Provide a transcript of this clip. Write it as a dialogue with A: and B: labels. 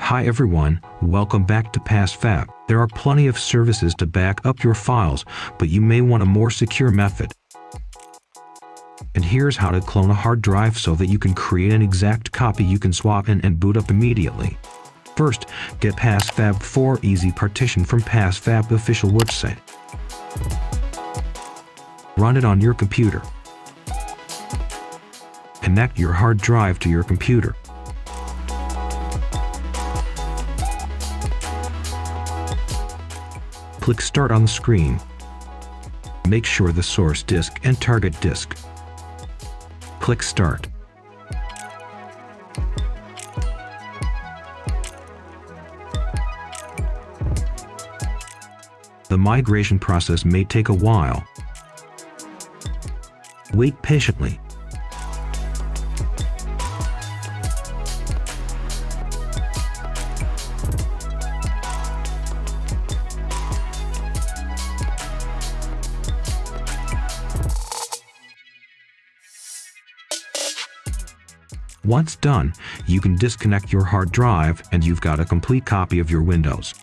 A: Hi everyone, welcome back to PassFab. There are plenty of services to back up your files, but you may want a more secure method. And here's how to clone a hard drive so that you can create an exact copy you can swap in and boot up immediately. First, get PassFab 4 Easy Partition from PassFab official website. Run it on your computer. Connect your hard drive to your computer. Click Start on the screen. Make sure the source disk and target disk. Click Start. The migration process may take a while. Wait patiently. Once done, you can disconnect your hard drive and you've got a complete copy of your Windows.